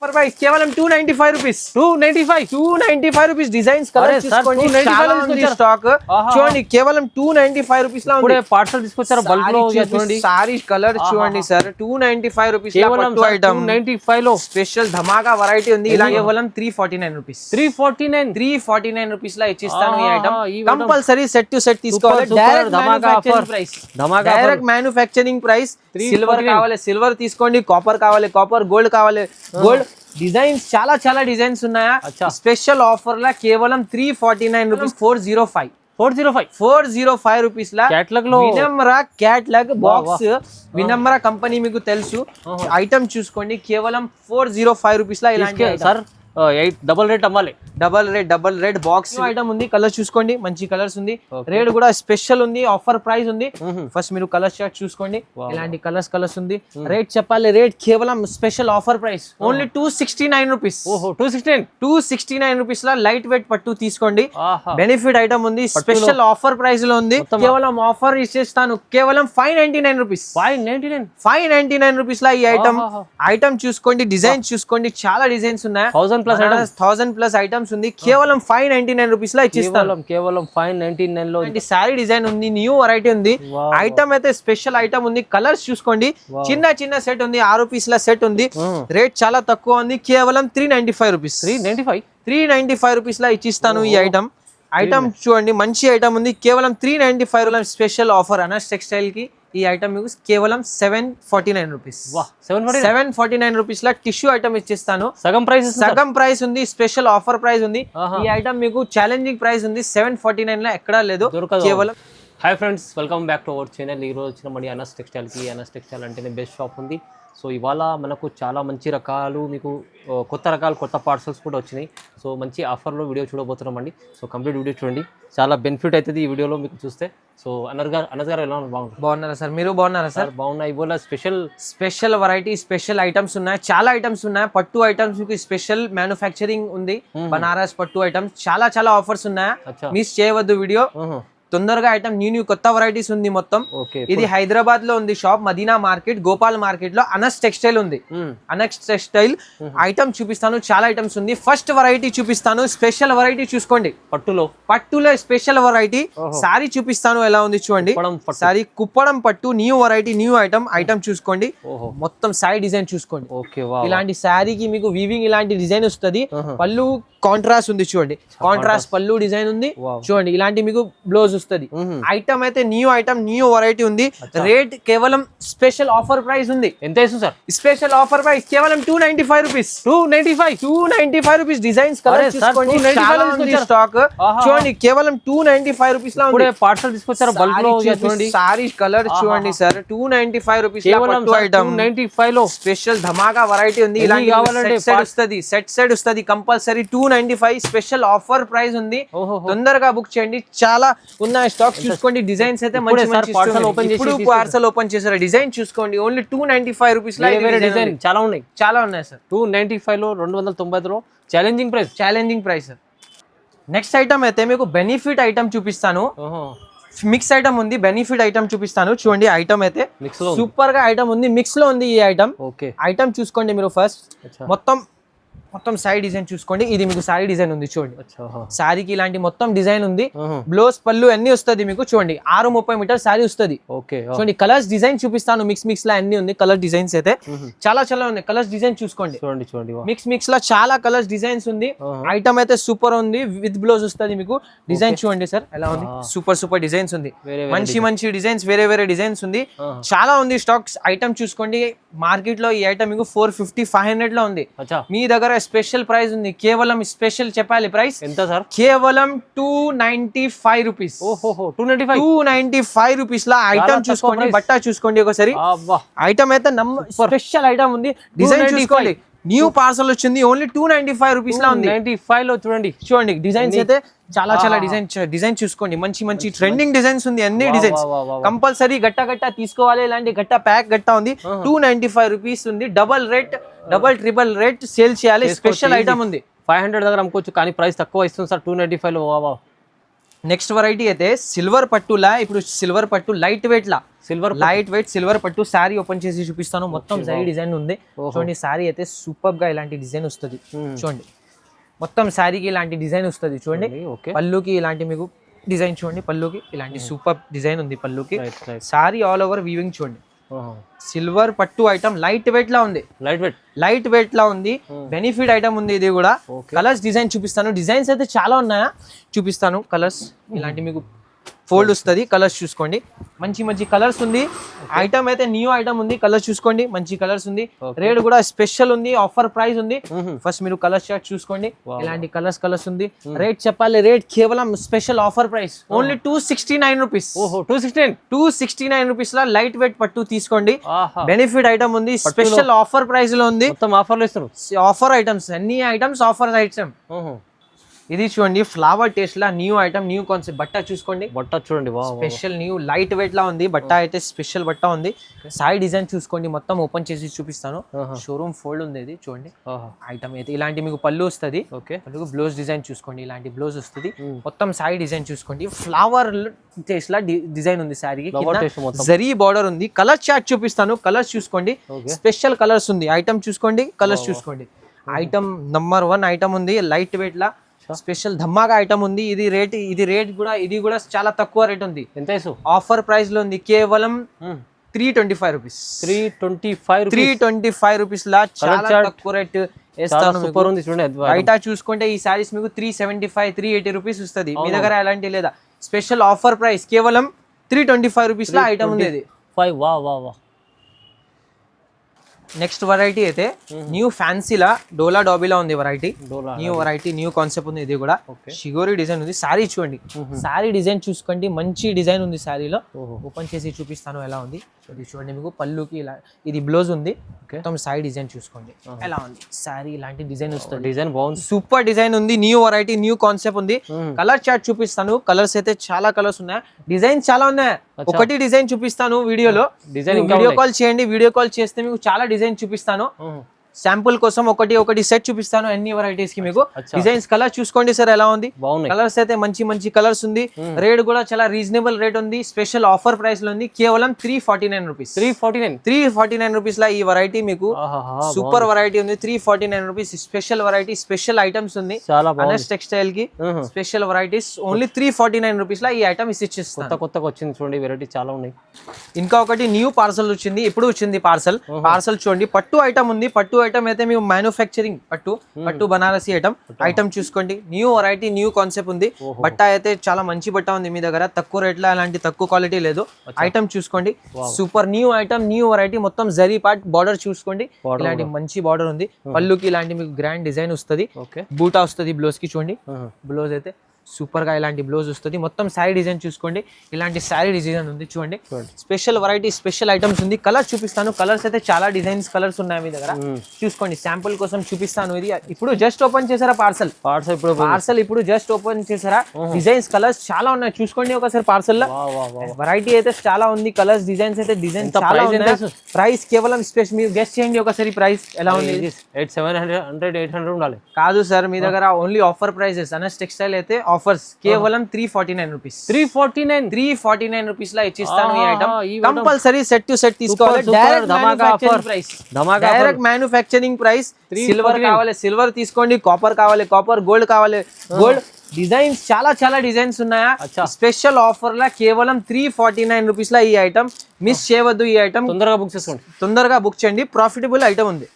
Offer price కేవలం 295 rupees. 295 rupees. Designs colours చూసుకోండి, చాలా ఉంది స్టాక్. చూడండి కేవలం 295 రూపీస్ లా ఉంది. పార్సల్ తీసుకొచ్చారు బల్క్ లో. చూడండి సారీ కలర్ చూడండి సార్, 295 రూపీస్ కేవలం 295 లో స్పెషల్ ధమాకా వెరైటీ ఉంది. ఇలా కేవలం 349 రూపీస్. 349 రూపీస్ లా ఇచ్చిస్తాను. ఈ item compulsory set to set తీసుకోవాలి. Direct manufacturing price. Direct manufacturing price. Silver కావాలి సిల్వర్ తీసుకోండి, కాపర్ కావాలి కాపర్, గోల్డ్ కావాలి గోల్డ్. డిజైన్స్ చాలా డిజైన్స్ ఉన్నాయా. స్పెషల్ ఆఫర్ లా కేవలం 349 రూపీస్. 405 రూపీస్ లా క్యాటలాగ్ లో Vinamra catalogue box. Vinamra company మీకు తెలుసు. ఐటమ్ చూసుకోండి కేవలం 405 రూపీస్ లా. ఇలాంటి సార్ డబల్ రేట్ అమ్మాలి. డబల్ రేట్ బాక్స్ ఐటమ్ ఉంది. కలర్స్ చూసుకోండి, మంచి కలర్స్ ఉంది. రేట్ కూడా స్పెషల్ ఉంది, ఆఫర్ ప్రైస్ ఉంది. ఫస్ట్ మీరు కలర్ చార్ట్ చూసుకోండి, ఇలాంటి కలర్స్ ఉంది. రేట్ చెప్పాలి, రేట్ కేవలం special offer price only 269 rupees. 269 rupees లా లైట్ వెయిట్ పట్టు తీసుకోండి. బెనిఫిట్ ఐటమ్ ఉంది, స్పెషల్ ఆఫర్ ప్రైస్ లో ఉంది. కేవలం ఆఫర్ ఇచ్చేస్తాను కేవలం 599 రూపీస్. 599 రూపీస్ లా ఈ ఐటమ్ చూసుకోండి. డిజైన్ చూసుకోండి, చాలా డిజైన్స్ ఉన్నాయి. 1000 ప్లస్ ఐటమ్స్ ఉంది. కేవలం 599 రూపీస్ లా ఇచ్చిస్తాను. కేవలం 599 లో సారీ డిజైన్ ఉంది, న్యూ వెరైటీ ఉంది. ఐటమ్ అయితే స్పెషల్ ఐటమ్ ఉంది. కలర్స్ చూసుకోండి, చిన్న సెట్ ఉంది, 6 పీస్ లా సెట్ ఉంది. రేట్ చాలా తక్కువ ఉంది, కేవలం 395 రూపీస్. 395 రూపీస్ లా ఇచ్చిస్తాను ఈ ఐటమ్ చూడండి, మంచి ఐటమ్ ఉంది. కేవలం 395 స్పెషల్ ఆఫర్ అనస్ టెక్స్టైల్ కి. ఈ ఐటమ్ మీకు కేవలం 749 రూపీస్. 749 రూపీస్ లా టిష్యూ ఐటమ్ ఇచ్చిస్తాను. సగం ప్రైస్ ఉంది, స్పెషల్ ఆఫర్ ప్రైస్ ఉంది. ఈ ఐటమ్ మీకు ఛాలెంజింగ్ ప్రైస్ ఉంది. 749 లా ఎక్కడా లేదు కేవలం. Hi friends, welcome back to our channel. ఈ రోజు వచ్చిన మన అనస్ టెక్స్టైల్ కి. అనస్ టెక్స్టైల్ అంటేనే బెస్ట్ షాప్ ఉంది. సో ఇవాళ మనకు చాలా మంచి రకాలు, మీకు కొత్త రకాలు, కొత్త పార్సల్స్ కూడా వచ్చినాయి. సో మంచి ఆఫర్లో వీడియో చూడబోతున్నామండి. సో కంప్లీట్ వీడియో చూడండి, చాలా బెనిఫిట్ అవుతుంది ఈ వీడియోలో మీకు చూస్తే. సో అనస్ గారు ఎలా బాగున్నారా సార్? మీరు బాగున్నారా సార్? బాగున్నాయి. ఇవాళ స్పెషల్ వెరైటీ, స్పెషల్ ఐటమ్స్ ఉన్నాయి, చాలా ఐటమ్స్ ఉన్నాయి. పట్టు ఐటమ్స్ మీకు స్పెషల్ మ్యానుఫ్యాక్చరింగ్ ఉంది. బనారస్ పట్టు ఐటమ్స్ చాలా ఆఫర్స్ ఉన్నాయి. మిస్ చేయవద్దు వీడియో. తొందరగా ఐటమ్ న్యూ కొత్త వెరైటీస్ ఉంది మొత్తం. ఇది హైదరాబాద్ లో ఉంది shop, Madina market, Gopal market లో అనస్ టెక్స్టైల్ ఉంది. అనస్ టెక్స్టైల్ ఐటమ్ చూపిస్తాను, చాలా ఐటమ్స్ ఉంది. ఫస్ట్ వెరైటీ చూపిస్తాను, స్పెషల్ వెరైటీ చూసుకోండి. పట్టులో స్పెషల్ వెరైటీ సారీ చూపిస్తాను, ఎలా ఉంది చూడండి. సారీ కుప్పడం పట్టు, న్యూ వెరైటీ, న్యూ ఐటమ్ చూసుకోండి. మొత్తం సారీ డిజైన్ చూసుకోండి. ఇలాంటి సారీకి మీకు వీవింగ్ ఇలాంటి డిజైన్ వస్తుంది. పళ్ళు కాంట్రాస్ట్ ఉంది చూడండి, కాంట్రాస్ట్ పళ్ళు డిజైన్ ఉంది చూడండి. ఇలాంటి మీకు బ్లౌజ్ వస్తుంది. ఐటమ్ అయితే న్యూ వెరైటీ ఉంది. రేట్ కేవలం స్పెషల్ ఆఫర్ ప్రైస్ ఉంది. ఎంత ఇస్తుంది సార్? స్పెషల్ ఆఫర్ ప్రైస్ కేవలం 295 రూపీస్. 295 రూపీస్. డిజైన్స్ కలర్స్ చూసుకోండి, చాలా ఉంది స్టాక్. చూడండి కేవలం 295 రూపీస్ లా ఉంది. పార్సల్ తీసుకొచ్చారు బల్క్ లో. చూడండి సారీ కలర్ చూడండి సార్, 295 రూపీస్. 295 లో స్పెషల్ ధమాకా వెరైటీ ఉంది. ఇలా సెట్ వస్తుంది కంపల్సరీ. 295 స్పెషల్ ఆఫర్ ప్రైస్ ఉంది. తొందరగా బుక్ చేయండి, చాలా ఉన్నాయి స్టాక్. చూసుకోండి డిజైన్స్ అయితే మంచి పార్సల్ ఓపెన్ చేశారు. డిజైన్ చూసుకోండి, ఓన్లీ 295 రూపీస్ లా డిజైన్ చాలా ఉన్నాయి సార్. 295 లో 290 లో ఛాలెంజింగ్ ప్రైస్. నెక్స్ట్ ఐటమ్ అయితే మీకు బెనిఫిట్ ఐటమ్ చూపిస్తాను. మిక్స్ ఐటమ్ ఉంది, బెనిఫిట్ ఐటమ్ చూపిస్తాను. చూడండి ఐటమ్ అయితే సూపర్ గా ఐటమ్ ఉంది, మిక్స్ లో ఉంది ఈ ఐటమ్ చూసుకోండి మీరు. ఫస్ట్ మొత్తం సారీ డిజైన్ చూసుకోండి. ఇది మీకు సారీ డిజైన్ ఉంది చూడండి. సారీకి ఇలాంటి మొత్తం డిజైన్ ఉంది. బ్లౌజ్ పళ్ళు అన్ని వస్తుంది మీకు. చూడండి 630 మీటర్ సారీ వస్తుంది. చూడండి కలర్స్ డిజైన్ చూపిస్తాను. మిక్స్ లా అన్ని ఉంది. కలర్ డిజైన్స్ అయితే చాలా ఉన్నాయి. కలర్స్ డిజైన్ చూసుకోండి. మిక్స్ లా చాలా కలర్స్ డిజైన్స్ ఉంది. ఐటమ్ అయితే సూపర్ ఉంది. విత్ బ్లౌజ్ వస్తుంది మీకు. డిజైన్ చూడండి సార్ ఎలా ఉంది. సూపర్ డిజైన్స్ ఉంది. మంచి డిజైన్స్, వేరే డిజైన్స్ ఉంది. చాలా ఉంది స్టాక్స్. ఐటమ్ చూసుకోండి. మార్కెట్ లో ఈ ఐటమ్ మీకు 450-500 లో ఉంది. మీ దగ్గర స్పెషల్ ప్రైస్ ఉంది. కేవలం స్పెషల్ చెప్పాలి ప్రైస్ ఎంత సార్? కేవలం 295 రూపీస్. 295 రూపీస్ లా ఐటమ్ చూసుకోండి. బట్ట చూసుకోండి ఒకసారి. ఐటమ్ అయితే స్పెషల్ ఐటమ్ ఉంది. డిజైన్ చూసుకోండి. న్యూ పార్సల్ వచ్చింది. ఓన్లీ 295 రూపీస్ లా ఉంది. 95 లో చూడండి డిజైన్స్ అయితే చాలా డిజైన్ చూసుకోండి. మంచి ట్రెండింగ్ డిజైన్స్ ఉంది. అన్ని డిజైన్స్ కంపల్సరీ గట్ట తీసుకోవాలి. ఇలాంటి ప్యాక్ ఉంది. 295 రూపీస్ ఉంది. ట్రిపుల్ రేట్ సేల్ చేయాలి. స్పెషల్ ఐటమ్ ఉంది. 500 దగ్గర అమ్ముకోవచ్చు, కానీ ప్రైస్ తక్కువ ఇస్తుంది సార్ 295 లో. నెక్స్ట్ వెరైటీ అయితే సిల్వర్ పట్టులా. ఇప్పుడు సిల్వర్ పట్టు లైట్ వెయిట్ లా సిల్వర్ లైట్ వెయిట్ సిల్వర్ పట్టు శారీ ఓపెన్ చేసి చూపిస్తాను. మొత్తం జరీ డిజైన్ ఉంది చూడండి. శారీ అయితే సూపర్ గా ఇలాంటి డిజైన్ వస్తుంది చూడండి. మొత్తం శారీకి ఇలాంటి డిజైన్ వస్తుంది చూడండి. పళ్ళుకి ఇలాంటి మీకు డిజైన్ చూడండి. పళ్ళుకి ఇలాంటి సూపర్ డిజైన్ ఉంది పళ్ళుకి. శారీ ఆల్ ఓవర్ వీవింగ్ చూడండి. సిల్వర్ పట్టు ఐటమ్ లైట్ వెయిట్ లా ఉంది. లైట్ వెయిట్ లా ఉంది. బెనిఫిట్ ఐటమ్ ఉంది ఇది కూడా. కలర్స్ డిజైన్ చూపిస్తాను. డిజైన్స్ అయితే చాలా ఉన్నాయా చూపిస్తాను. కలర్స్ ఇలాంటి మీకు ఫోల్డ్ వస్తుంది. కలర్స్ చూసుకోండి. మంచి మంచి కలర్స్ ఉంది. ఐటమ్ అయితే న్యూ ఐటమ్ ఉంది. కలర్స్ చూసుకోండి. మంచి కలర్స్ ఉంది. రేట్ కూడా స్పెషల్ ఉంది. ఆఫర్ ప్రైస్ ఉంది. ఫస్ట్ మీరు కలర్ చార్ట్ చూసుకోండి. ఇలాంటి కలర్స్ ఉంది. రేట్ చెప్పాలి. రేట్ కేవలం special offer price only 269 rupees. 269 rupees లా లైట్ వెయిట్ పట్టు తీసుకోండి. బెనిఫిట్ ఐటమ్ ఉంది. స్పెషల్ ఆఫర్ ప్రైస్ లో ఉంది. ఆఫర్ ఐటమ్స్ అన్ని ఐటమ్స్ ఆఫర్ ఐటమ్. ఇది చూడండి ఫ్లవర్ టేస్ట్ లా న్యూ ఐటమ్ న్యూ కాన్సెప్ట్. బట్ట చూసుకోండి. బట్ట చూడండి స్పెషల్ న్యూ లైట్ వెయిట్ లా ఉంది. బట్ట అయితే స్పెషల్ బట్ట ఉంది. సైడ్ డిజైన్ చూసుకోండి. మొత్తం ఓపెన్ చేసి చూపిస్తాను. షోరూమ్ ఫోల్డ్ ఉంది ఇది చూడండి. ఐటమ్ అయితే ఇలాంటి మీకు పళ్ళు వస్తుంది. బ్లౌజ్ డిజైన్ చూసుకోండి. ఇలాంటి బ్లౌజ్ వస్తుంది. మొత్తం సైడ్ డిజైన్ చూసుకోండి. ఫ్లవర్ టేస్ట్ లా డిజైన్ ఉంది. శారీకి జరీ బార్డర్ ఉంది. కలర్ చార్ట్ చూపిస్తాను. కలర్స్ చూసుకోండి. స్పెషల్ కలర్స్ ఉంది. ఐటమ్ చూసుకోండి. కలర్స్ చూసుకోండి. ఐటమ్ నంబర్ 1 ఐటమ్ ఉంది. లైట్ వెయిట్ లా స్పెషల్ ధమాకా ఐటమ్ ఉంది. ఇది రేట్ కూడా చాలా తక్కువ రేట్ ఉంది. ఎంత ఆఫర్ ప్రైస్ లో ఉంది. కేవలం 325 రూపీస్. 325 రూపీస్ లా చాలా తక్కువ రేట్ వేస్తాను. సూపర్ ఉంది చూడండి. బయట చూసుకుంటే ఈ సారీస్ మీకు 375 380 రూపీస్ వస్తుంది. మీ దగ్గర అలాంటి లేదా. స్పెషల్ ఆఫర్ ప్రైస్ కేవలం 325 రూపీస్ లా ఐటమ్ ఉంది. ఇది నెక్స్ట్ వెరైటీ అయితే న్యూ ఫ్యాన్సీలా డోలా డాబీలా ఉంది variety. New variety new concept ఉంది. ఇది కూడా షిగోరి డిజైన్ ఉంది. శారీ చూడండి. శారీ డిజైన్ చూసుకోండి. మంచి డిజైన్ ఉంది. శారీలో ఓపెన్ చేసి చూపిస్తాను ఎలా ఉంది. ఇది చూడండి మీకు పళ్ళుకి ఇలా ఇది బ్లౌజ్ ఉంది. మొత్తం సైడ్ డిజైన్ చూసుకోండి ఎలా ఉంది. శారీ ఇలాంటి డిజైన్ వస్తుంది. డిజైన్ బాగుంది. సూపర్ డిజైన్ ఉంది. న్యూ వెరైటీ న్యూ కాన్సెప్ట్ ఉంది. కలర్ చార్ట్ చూపిస్తాను. కలర్స్ అయితే చాలా కలర్స్ ఉన్నాయి. డిజైన్ చాలా ఉన్నాయి. ఒకటి డిజైన్ చూపిస్తాను వీడియోలో. వీడియో కాల్ చేయండి. వీడియో కాల్ చేస్తే మీకు చాలా డిజైన్ చూపిస్తాను. శాంపుల్ కోసం ఒకటి సెట్ చూపిస్తాను. అన్ని వెరైటీస్ కి మీకు డిజైన్స్ కలర్ చూసుకోండి సార్ ఎలా ఉంది. కలర్స్ అయితే మంచి కలర్స్ ఉంది. రేట్ కూడా చాలా రీజనబుల్ రేట్ ఉంది. స్పెషల్ ఆఫర్ ప్రైస్ లో ఉంది. కేవలం 349 రూపీస్. 349 రూపీస్ లా ఈ వెరైటీ మీకు సూపర్ వెరైటీ ఉంది. 349 rupees special variety special items ఉంది. అనస్ టెక్స్టైల్ కి స్పెషల్ వెరైటీస్ ఓన్లీ 349 రూపీస్ లా ఈ ఐటమ్ ఇచ్చిస్తాను. కొత్తగా వచ్చింది చూడండి. వెరైటీ చాలా ఉన్నాయి. ఇంకా ఒకటి న్యూ పార్సల్ వచ్చింది. ఇప్పుడు వచ్చింది పార్సల్ చూడండి. పట్టు ఐటమ్ ఉంది. పట్టు ఐటమ్ అయితే మేము మ్యానుఫ్యాక్చరింగ్ పట్టు బనారసి ఐటమ్ చూసుకోండి. న్యూ వెరైటీ న్యూ కాన్సెప్ట్ ఉంది. బట్ట అయితే చాలా మంచి బట్ట ఉంది. మీ దగ్గర తక్కువ రేట్ లో అలాంటి తక్కువ క్వాలిటీ లేదు. ఐటమ్ చూసుకోండి. Super new item new variety. మొత్తం జరీ పార్ట్ బార్డర్ చూసుకోండి. ఇలాంటి మంచి బార్డర్ ఉంది. పళ్ళుకి ఇలాంటి మీకు గ్రాండ్ డిజైన్ వస్తుంది. బూటా వస్తుంది బ్లౌజ్ కి చూడండి. బ్లౌజ్ అయితే సూపర్ గా ఇలాంటి బ్లౌజ్ వస్తుంది. మొత్తం శారీ డిజైన్ చూసుకోండి. ఇలాంటి శారీ డిజైన్ ఉంది చూడండి. స్పెషల్ వెరైటీ స్పెషల్ ఐటమ్స్ ఉంది. కలర్స్ చూపిస్తాను. కలర్స్ అయితే చాలా డిజైన్స్ కలర్స్ ఉన్నాయి మీ దగ్గర చూసుకోండి. శాంపుల్ కోసం చూపిస్తాను. ఇది ఇప్పుడు జస్ట్ ఓపెన్ చేసారా పార్సల్ ఇప్పుడు జస్ట్ ఓపెన్ చేసారా. డిజైన్స్ కలర్స్ చాలా ఉన్నాయి చూసుకోండి. ఒకసారి పార్సల్ లో వెరైటీ అయితే చాలా ఉంది. కలర్స్ డిజైన్స్ అయితే డిజైన్ చాలా ఉన్నాయి. ప్రైస్ కేవలం స్పెషల్ మీరు గెస్ట్ చేయండి ఒకసారి. ప్రైస్ ఎలా ఉంది. 800 ఉండాలి కాదు సార్ మీ దగ్గర only offer prices. Anas textile అయితే ఆఫర్స్ కేవలం 349 రూపీస్. 349 రూపీస్ లా ఇచ్చిస్తాను. ఈ item compulsory set to set తీసుకోవాలి. Direct manufacturing price. సిల్వర్ కావాలి సిల్వర్ తీసుకోండి. కాపర్ కావాలి కాపర్. గోల్డ్ కావాలి గోల్డ్. డిజైన్స్ చాలా డిజైన్స్ ఉన్నాయా. స్పెషల్ ఆఫర్ లా కేవలం 349 రూపీస్ లా ఈ ఐటమ్ మిస్ చేయవద్దు. ఈ ఐటమ్ తొందరగా బుక్ చేయండి. ప్రాఫిటబుల్ ఐటమ్ ఉంది.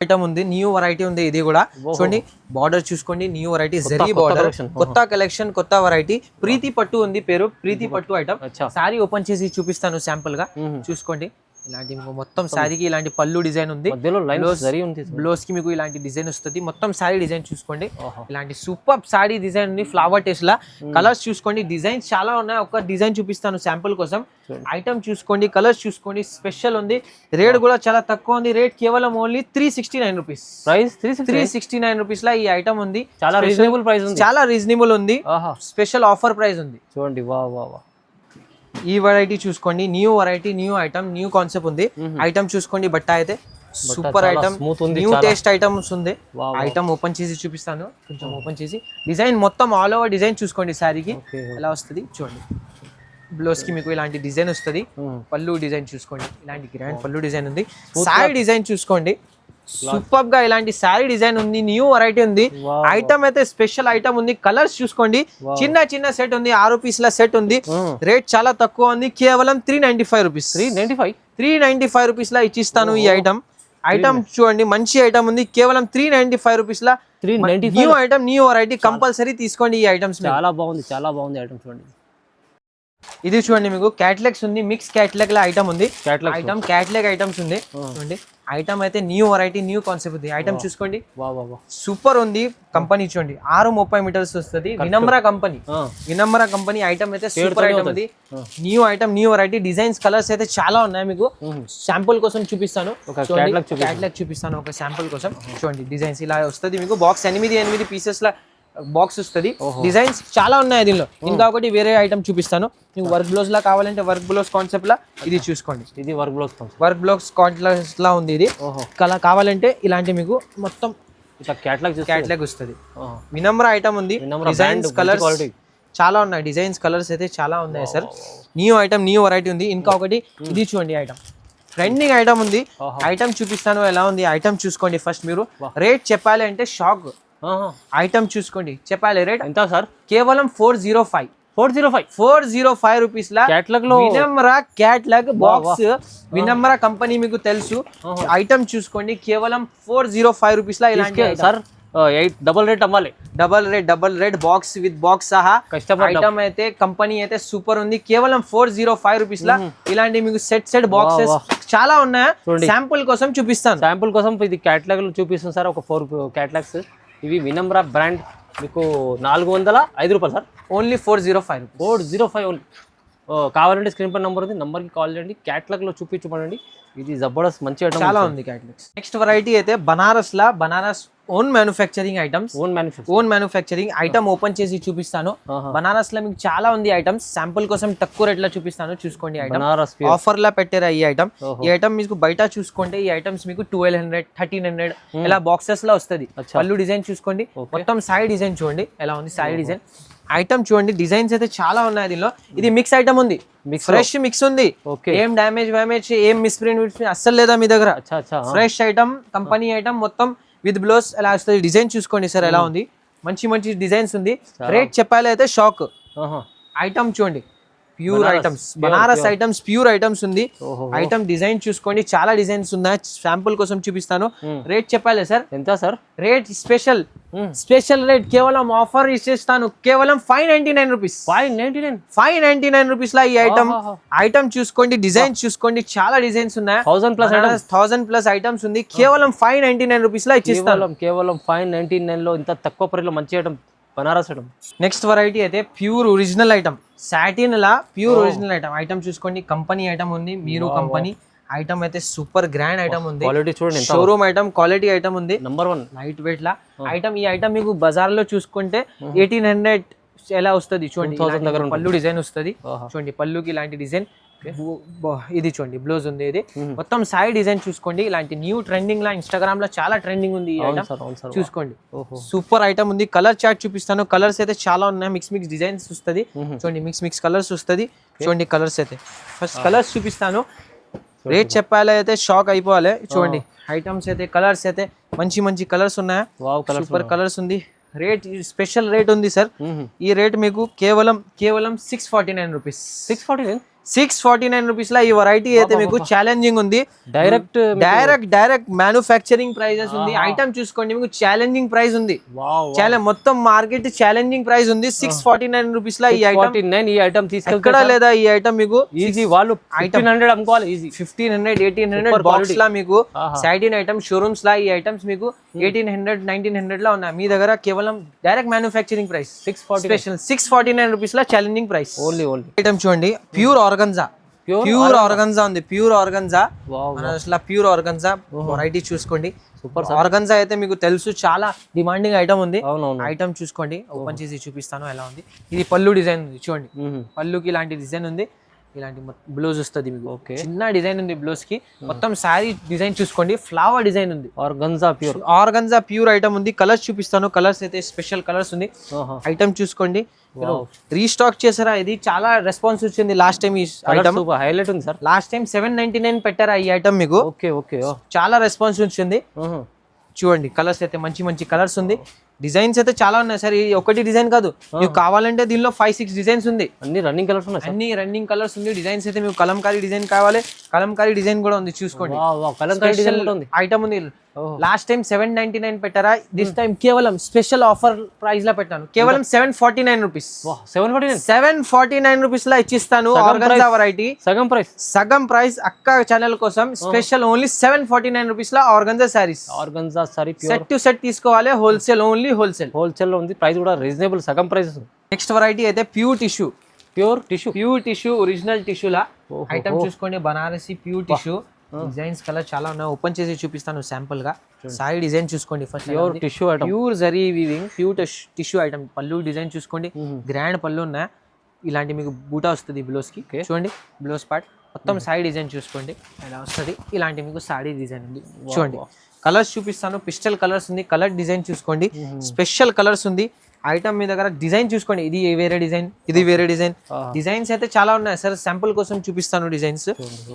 ఐటమ్ ఉంది. న్యూ వెరైటీ ఉంది. ఇది కూడా చూడండి. బార్డర్ చూసుకోండి. New variety zari border. కొత్త కలెక్షన్ కొత్త వెరైటీ. ప్రీతి పట్టు ఉంది పేరు. ప్రీతి పట్టు ఐటమ్. సారీ ఓపెన్ చేసి చూపిస్తాను శాంపుల్ గా చూసుకోండి. ఇలాంటి మొత్తం శారీకి ఇలాంటి పళ్ళు డిజైన్ ఉంది. బ్లౌజ్ కి మీకు ఇలాంటి డిజైన్ వస్తుంది. మొత్తం శారీ డిజైన్ చూసుకోండి. ఇలాంటి సూపర్ శారీ డిజైన్ ఉంది. ఫ్లవర్ టేస్ట్ లా కలర్స్ చూసుకోండి. డిజైన్స్ చాలా ఉన్నాయి. ఒక డిజైన్ చూపిస్తాను శాంపుల్ కోసం. ఐటమ్ చూసుకోండి. కలర్స్ చూసుకోండి. స్పెషల్ ఉంది. రేట్ కూడా చాలా తక్కువ ఉంది. రేట్ కేవలం ఓన్లీ 369 రూపీస్. ప్రైస్ 369 రూపీస్ లా ఈ ఐటమ్ ఉంది. చాలా రీజనబుల్ ప్రైస్ ఉంది. చాలా రీజనబుల్ ఉంది. స్పెషల్ ఆఫర్ ప్రైస్ ఉంది చూడండి. ఈ వెరైటీ చూసుకోండి. New variety new item new concept ఉంది. ఐటమ్ చూసుకోండి. బట్ట అయితే super item new taste items ఉంది. ఐటమ్ ఓపెన్ చేసి చూపిస్తాను. కొంచెం ఓపెన్ చేసి డిజైన్ మొత్తం ఆల్ ఓవర్ డిజైన్ చూసుకోండి. శారీకి ఎలా వస్తుంది చూడండి. బ్లౌజ్ కి మీకు ఇలాంటి డిజైన్ వస్తుంది. పళ్ళు డిజైన్ చూసుకోండి, ఇలాంటి గ్రాండ్ పళ్ళు డిజైన్ ఉంది. శారీ డిజైన్ చూసుకోండి, సూపర్ గా ఇలాంటి శారీ డిజైన్ ఉంది. న్యూ వెరైటీ ఉంది. ఐటమ్ అయితే స్పెషల్ ఐటమ్ ఉంది. కలర్స్ చూసుకోండి, చిన్న చిన్న సెట్ ఉంది, 6 పీస్ల సెట్ ఉంది. రేట్ చాలా తక్కువ ఉంది, కేవలం 395 రూపీస్. 395 రూపీస్ లా ఇచ్చిస్తాను ఈ ఐటమ్. ఐటమ్ చూడండి, మంచి ఐటమ్ ఉంది, కేవలం 395 రూపీస్ లా. New item, new variety, compulsory తీసుకోండి ఈ ఐటమ్స్. చాలా బాగుంది ఐటమ్ చూడండి. ఇది చూడండి, మీకు క్యాటలాగ్స్ ఉంది, మిక్స్ క్యాటలాగ్ లా ఐటమ్ ఉంది. ఐటమ్ క్యాటలాగ్ ఐటమ్స్ ఉంది చూడండి. ఐటమ్ అయితే న్యూ వెరైటీ, న్యూ కాన్సెప్ట్ ఉంది. ఐటమ్ చూసుకోండి, సూపర్ ఉంది. కంపెనీ చూడండి, 630 మీటర్స్ వస్తుంది. వినమ్రా కంపెనీ ఐటమ్ అయితే సూపర్ ఐటమ్ ఉంది. New item, new variety, designs, colours అయితే చాలా ఉన్నాయి. మీకు శాంపుల్ కోసం చూపిస్తాను, క్యాటలాగ్ చూపిస్తాను ఒక శాంపుల్ కోసం. చూడండి, డిజైన్స్ ఇలా వస్తుంది. మీకు బాక్స్ 8 పీసెస్ లా బాక్స్ వస్తుంది. డిజైన్స్ చాలా ఉన్నాయి దీనిలో. ఇంకా ఒకటి వేరే ఐటమ్ చూపిస్తాను మీకు. వర్క్ బ్లౌజ్ లా కావాలంటే వర్క్ బ్లౌజ్ కాన్సెప్ట్ లా ఇది చూసుకోండి. ఇది వర్క్ బ్లౌజ్ కాన్సెప్ట్ లా ఉంది. ఇది కలర్ కావాలంటే ఇలాంటి మీకు మొత్తం క్యాటలాగ్ వస్తుంది. వినమ్రా ఐటమ్ ఉంది. డిజైన్స్, కలర్స్ చాలా ఉన్నాయి. డిజైన్స్, కలర్స్ అయితే చాలా ఉన్నాయి sir. New item, new variety ఉంది. ఇంకా ఒకటి ఇది చూడండి, ఐటమ్ ట్రెండింగ్ ఐటమ్ ఉంది. ఐటమ్ చూపిస్తాను ఎలా ఉంది. ఐటమ్ చూసుకోండి ఫస్ట్. మీరు రేట్ చెప్పాలి అంటే షాక్. ఐటమ్ చూసుకోండి, చెప్పాలి రేట్ ఎంత సార్? కేవలం 405 రూపీస్ లా క్యాటలాగ్ లో Vinamra catalogue box. Vinamra company మీకు తెలుసు. ఐటమ్ చూసుకోండి, కేవలం 405 రూపీస్ లా. ఇలాంటి సార్ డబల్ రేట్ అమ్మాలి. Double rate box with box సహా. ఐటమ్ అయితే కంపెనీ అయితే సూపర్ ఉంది. కేవలం 405 రూపీస్ లా. ఇలాంటి మీకు సెట్ బాక్సెస్ చాలా ఉన్నాయి. శాంపుల్ కోసం చూపిస్తాను. శాంపుల్ కోసం ఇది క్యాటలాగ్ లో చూపిస్తాను సార్. ఒక 4 క్యాటలాగ్స్. ఇవి వినమ్రా బ్రాండ్. మీకు 405 రూపాయలు సార్. Only 405 only. కావాలంటే స్క్రీన్ పై నంబర్ ఉంది, నంబర్కి కాల్ చేయండి. క్యాటలాగ్ లో చూపించమనండి. ఇది జబర్దస్త్ మంచి ఐటమ్ చాలా ఉంది క్యాటలాగ్స్. నెక్స్ట్ వెరైటీ అయితే Banaras own manufacturing items. Own manufacturing item open చేసి చూపిస్తాను. బనారస్ లో మీకు చాలా ఉంది ఐటమ్స్. శాంపుల్ కోసం తక్కువ రేట్ లో చూపిస్తాను, చూసుకోండి. ఐటమ్ ఆఫర్ లా పెట్టారా ఈ ఐటమ్. ఈ ఐటమ్ మీకు బయట చూసుకుంటే ఈ ఐటమ్స్ మీకు 1200, 1300 ఇలా బాక్సెస్ లో వస్తుంది. పళ్ళు డిజైన్ చూసుకోండి, మొత్తం సారీ డిజైన్ చూడండి ఎలా ఉంది. సారీ డిజైన్ ఐటమ్ చూడండి, డిజైన్స్ అయితే చాలా ఉన్నాయి దీనిలో. ఇది మిక్స్ ఐటమ్ ఉంది, ఫ్రెష్ మిక్స్ ఉంది. ఏం డ్యామేజ్ ఏం మిస్ప్రింట్ అస్సలు లేదా మీ దగ్గర. ఫ్రెష్ ఐటమ్, కంపెనీ ఐటమ్, మొత్తం విత్ బ్లౌజ్ ఎలా వస్తుంది. డిజైన్ చూసుకోండి సార్ ఎలా ఉంది. మంచి డిజైన్స్ ఉంది. రేట్ చెప్పాలి అయితే షాక్. ఐటమ్ చూడండి, pure items, Banaras items, pure items ఉంది. ఐటమ్ డిజైన్ చూసుకోండి, చాలా డిజైన్స్ ఉన్నాయి. శాంపుల్ కోసం చూపిస్తాను. రేట్ చెప్పాలి సార్. ఎంత సార్ రేట్? స్పెషల్ రేట్ కేవలం ఆఫర్ ఇచ్చేస్తాను. కేవలం 599 రూపీస్. 599 రూపీస్ లా ఈ ఐటమ్ చూసుకోండి. డిజైన్స్ చూసుకోండి, చాలా డిజైన్స్ ఉన్నాయి. 1000+ ఐటమ్స్ ఉంది. కేవలం 599 రూపీస్ లా ఇచ్చేస్తాను. కేవలం 599 లో ఇంత తక్కువ ప్రైస్ లో మంచి item, Banaras item. Next variety అయితే ప్యూర్ ఒరిజినల్ ఐటమ్, సాటిన్ లా ప్యూర్ ఒరిజినల్ ఐటమ్ చూసుకోండి. కంపెనీ ఐటమ్ ఉంది, మీరు కంపెనీ ఐటమ్ అయితే సూపర్ గ్రాండ్ ఐటమ్ ఉంది. క్వాలిటీ చూడండి, షోరూమ్ ఐటమ్, క్వాలిటీ ఐటమ్ ఉంది. నంబర్ 1 లైట్ వెయిట్ లా ఐటమ్. ఈ ఐటమ్ మీకు బజార్ లో చూసుకుంటే 1800 ఎలా వస్తుంది చూడండి. పళ్ళు డిజైన్ వస్తుంది చూడండి. పళ్ళుకి ఇలాంటి డిజైన్. ఇది చూడండి, బ్లౌజ్ ఉంది. ఇది మొత్తం సారీ డిజైన్ చూసుకోండి. ఇలాంటి న్యూ ట్రెండింగ్ లా ఇన్స్టాగ్రామ్ లో చాలా ట్రెండింగ్ ఉంది. చూసుకోండి, సూపర్ ఐటమ్ ఉంది. కలర్ చార్ట్ చూపిస్తాను. కలర్స్ అయితే చాలా ఉన్నాయి. మిక్స్ డిజైన్స్ వస్తుంది చూడండి. మిక్స్ కలర్స్ వస్తుంది చూడండి. కలర్స్ అయితే ఫస్ట్ కలర్స్ చూపిస్తాను. రేట్ చెప్పాలి అయితే షాక్ అయిపోవాలి. చూడండి ఐటమ్స్ అయితే, కలర్స్ అయితే మంచి కలర్స్ ఉన్నాయి. సూపర్ కలర్స్ ఉంది. రేట్ స్పెషల్ రేట్ ఉంది సార్. ఈ రేట్ మీకు కేవలం 649 రూపీస్. 649 రూపీస్ లా ఈ వెరైటీ అయితే మీకు ఛాలెంజింగ్ ఉంది. డైరెక్ట్ మ్యానుఫ్యాక్చరింగ్ ప్రైజెస్ ఉంది. ఐటమ్ చూసుకోండి, మీకు ఛాలెంజింగ్ ప్రైస్ ఉంది. మొత్తం మార్కెట్ ఛాలెంజింగ్ ప్రైస్ ఉంది. 649 రూపీస్ లా ఈ ఐటమ్ తీసుకెళ్ళి లేదా ఈ ఐటమ్ మీకు ఈజీ. వాళ్ళు 1500 అమ్ముకోవాలి ఈజీ. 1500, 1800 బాక్స్ లా మీకు సాటిన్ ఐటమ్. షోరూమ్స్ లా ఈ ఐటమ్స్ మీకు 1800, 1900 లా ఉన్నాయి. మీ దగ్గర కేవలం డైరెక్ట్ మ్యానుఫ్యాక్చరింగ్ ప్రైస్ 649 రూపీస్ లా ఛాలెంజింగ్ ప్రైస్. ఓన్లీ ఐటమ్ చూడండి, ప్యూర్ ఆర్గన్జా ఉంది. Pure organza pure organza variety చూసుకోండి. సూపర్ ఆర్గన్జా అయితే మీకు తెలుసు, చాలా డిమాండింగ్ ఐటమ్ ఉంది. ఐటమ్ చూసుకోండి, ఓపెన్ చేసి చూపిస్తాను ఎలా ఉంది. ఇది పళ్ళు డిజైన్ ఉంది చూడండి. పళ్ళుకి ఇలాంటి డిజైన్ ఉంది. ఇలాంటి బ్లౌజ్ వస్తుంది మీకు. ఓకే. చిన్న డిజైన్ ఉంది బ్లౌజ్ కి. మొత్తం శారీ డిజైన్ చూసుకోండి, ఫ్లవర్ డిజైన్ ఉంది. Organza pure, organza pure item ఉంది. కలర్స్ చూపిస్తాను. కలర్స్ అయితే స్పెషల్ కలర్స్ ఉంది. ఐటమ్ చూసుకోండి. రీస్టాక్ చేసారా, ఇది చాలా రెస్పాన్స్ వచ్చింది లాస్ట్ టైం. ఈ ఐటమ్ హైలైట్ ఉంది సార్. లాస్ట్ టైం 799 పెట్టారా ఈ ఐటమ్ మీకు. ఓకే ఓకే, చాలా రెస్పాన్స్ వచ్చింది. చూడండి కలర్స్ అయితే మంచి మంచి కలర్స్ ఉంది. డిజైన్స్ అయితే చాలా ఉన్నాయి సార్. ఇది ఒకటి డిజైన్ కాదు, మీకు కావాలంటే దీనిలో 5-6 డిజైన్స్ ఉంది. అన్ని రన్నింగ్ కలర్స్ ఉన్నాయి, అన్ని రన్నింగ్ కలర్స్ ఉంది. డిజైన్స్ అయితే మీకు కలంకారీ డిజైన్ కావాలి, కలంకారీ డిజైన్ కూడా ఉంది. చూసుకోండి కలంకారీ డిజైన్ కూడా ఉంది. ఐటమ్ ఉంది. లాస్ట్ టైం 799 పెట్టారా, దిస్ టైం కేవలం స్పెషల్ ఆఫర్ ప్రైస్ లా పెట్టాను. కేవలం 749 రూపీస్. 749 రూపీస్ లా ఇచ్చిస్తాను. ఆర్గన్జా వెరైటీ సగం ప్రైస్ అక్క ఛానల్ కోసం special only 749 rupees law organza saris. Organza sorry set to set తీసుకోవాలి. హోల్సేల్ ఓన్లీ హోల్సేల్ లో ఉంది. ప్రైస్ కూడా రీజనబుల్, సగం ప్రైస్. నెక్స్ట్ వెరైటీ అయితే ప్యూర్ టిష్యూ ఒరిజినల్ టిష్యూ లా ఐటమ్ చూసుకోండి. Banarasi pure tissue designs colour చాలా ఉన్నాయి. ఓపెన్ చేసి చూపిస్తాను శాంపుల్ గా. సారీ డిజైన్ చూసుకోండి. First pure tissue item, pure zari weaving, pure tissue item. పళ్ళు డిజైన్ చూసుకోండి, గ్రాండ్ పళ్ళు ఉన్నాయి. ఇలాంటి మీకు బూటా వస్తుంది బ్లౌజ్ కి. చూడండి బ్లౌజ్ పార్ట్ మొత్తం సారీ డిజైన్ చూసుకోండి ఇలా వస్తుంది. ఇలాంటి మీకు సారీ డిజైన్ ఉంది. చూడండి కలర్స్ చూపిస్తాను. పిస్టల్ కలర్స్ ఉంది. కలర్ డిజైన్ చూసుకోండి, స్పెషల్ కలర్స్ ఉంది. ఐటమ్ మీ దగ్గర డిజైన్ చూసుకోండి. ఇది వేరే డిజైన్, ఇది వేరే డిజైన్. డిజైన్స్ అయితే చాలా ఉన్నాయి సార్. శాంపుల్ కోసం చూపిస్తాను డిజైన్స్.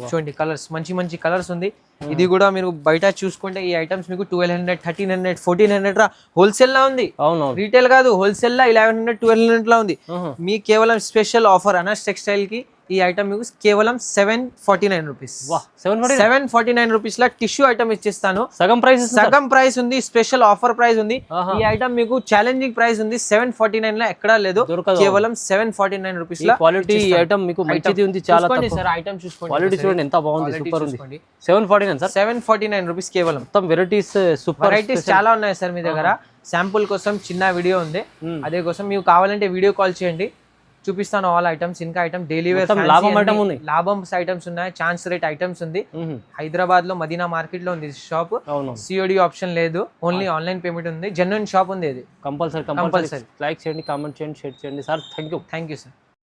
చూడండి కలర్స్ మంచి మంచి కలర్స్ ఉంది. ఇది కూడా మీరు బయట చూసుకుంటే ఈ ఐటమ్స్ మీకు 1200, 1300, 1400 హోల్సేల్ లా ఉంది. రీటైల్ కాదు, హోల్సేల్ లా 1100, 1200 లా ఉంది. మీ కేవలం స్పెషల్ ఆఫర్ అనస్ టెక్స్టైల్ కి ఈ ఐటమ్ మీకు కేవలం 749 రూపీస్. 749 రూపీస్ లా టిష్యూ ఐటమ్ ఇచ్చిస్తాను. సగం ప్రైస్ ఉంది. స్పెషల్ ఆఫర్ ప్రైస్ ఉంది. ఈ ఐటమ్ మీకు ఛాలెంజింగ్ ప్రైస్ ఉంది. 749 లా ఎక్కడా లేదు, కేవలం 749 రూపీస్ లా. క్వాలిటీ ఐటమ్ మీకు మంచిది ఉంది. చాలా సార్ ఐటమ్ చూసుకోండి. క్వాలిటీ చూడండి ఎంత బాగుంది, సూపర్ ఉంది. 749 సార్. 749 రూపీస్ కేవలం. మొత్తం వెరైటీస్, సూపర్ వెరైటీస్ చాలా ఉన్నాయి సార్ మీ దగ్గర. శాంపుల్ కోసం చిన్న వీడియో ఉంది, అదే కోసం మీకు కావాలంటే వీడియో కాల్ చేయండి, చూపిస్తాను ఆల్ ఐటమ్స్. ఇంకా ఐటమ్ డైలీ వేర్ లాభం ఐటమ్స్ ఉన్నాయి. ఛాన్స్ రేట్ ఐటమ్స్ ఉంది. హైదరాబాద్ లో మదీనా మార్కెట్ లో ఉంది షాప్. సిఓడి ఆప్షన్ లేదు, ఓన్లీ ఆన్లైన్ పేమెంట్ ఉంది. జెన్యూన్ షాప్ ఉంది. ఇది కంపల్సరీ లైక్ చేయండి, కామెంట్ చేయండి, షేర్ చేయండి సార్. Thank you sir.